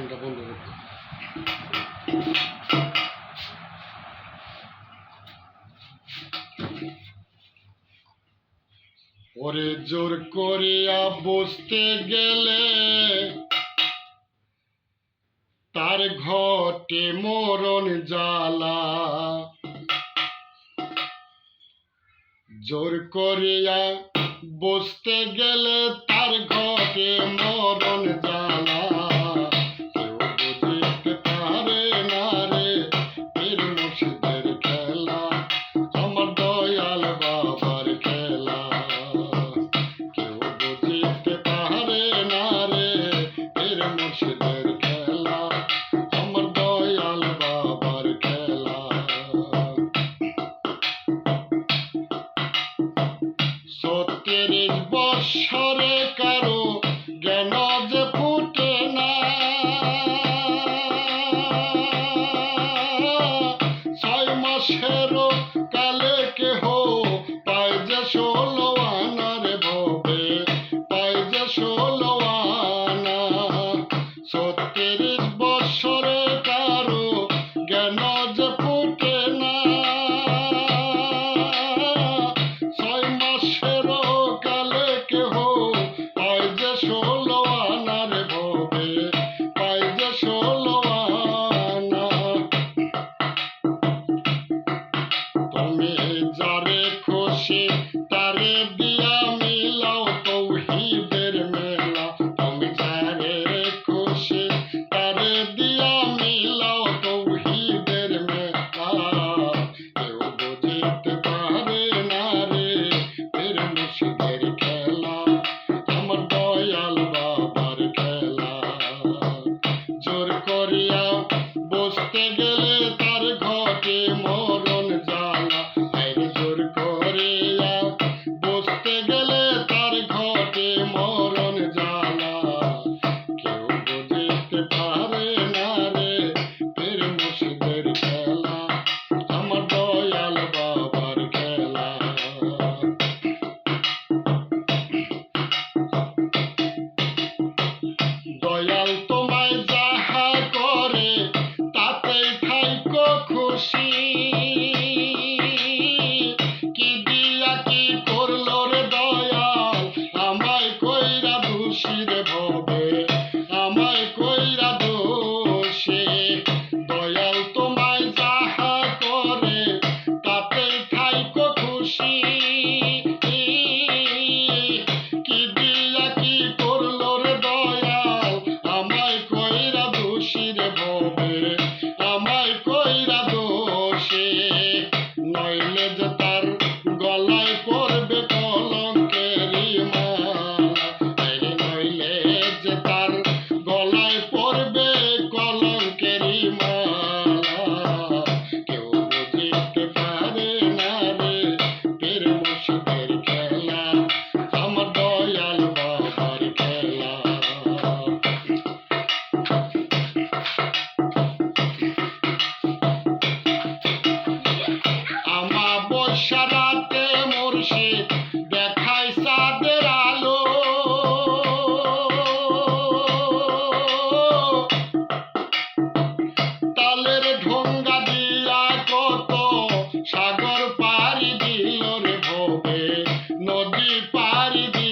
ফ্যানটা বন্ধ করতে। ওরে জোর করিয়া বসতে গেলে তার ঘটে মরণ জ্বালা। জোর করিয়া বসতে গেলে তার ঘটে মরণ জ্বালা। কেউ বুঝিতে পারে না রে পীর মুর্শিদের খেলা, আমার দয়াল বাবার খেলা। কেউ বুঝিতে পারে না রে পীর মুর্শিদের খেলা, আমার দয়াল বাবার খেলা। ৩৬ বৎসরে কারো জ্ঞান যে ফুটে না, ৬ মাসেরও কালে কেহ পায় যে ১৬ আনার ভবে, পায় যে ১৬ আনা। ৩৬ বৎসরে কারো জ্ঞান যে ফুটে না, ৬ মাসেরও কালে কেহ পায় যে ১৬ আনার ভবে, পায় যে ১৬ আনা। তুমি যারে খুশি তারে দিয়া মিলাও তৌহিদের মেলা, তুমি যারে খুশি তারে দিয়া মিলাও তৌহিদের মেলা। কেউ বুঝিতে পারে না রে পীর মুর্শিদের খেলা, আমার দয়াল বাবার খেলা। জোর করিয়া বসতে গেলে তার ঘটে মরণ জ্বালা। আরে জোর করিয়া বসতে গেলে তার ঘটে মরণ জ্বালা। কেউ বুঝিতে পারে না রে পীর মুর্শিদের খেলা, আমার দয়াল বাবার খেলা। দয়াল তোমায় যাহা করে তাতেই থাইকো খুশি, কি দিয়া কি করলো রে দয়াল আমায় কইরা দোষী রে ভবে, আমায় কইরা দোষী। দয়াল তোমায় যাহা করে তাতেই থাইকো খুশি, কি দিয়া কি করলো রে দয়াল আমায় কইরা দোষী রে ভবে, আমায় কইরা দোষী। নইলে যে তার গলায় পড়বে কলঙ্কেরি মালা, আরে নইলে যে তার গলায় পড়বে কলঙ্কেরি মালা। কেউ বুঝিতে পারে না রে পীর মুর্শিদের খেলা, আমার দয়াল বাবার খেলা। আমাবস্যা রাতে মুর্শিদ দেখায় চাঁদের আলো, তালের ঢোঙ্গা দিয়া কত সাগর পাড়ি দিল রে ভবে, নদী পাড়ি দিল।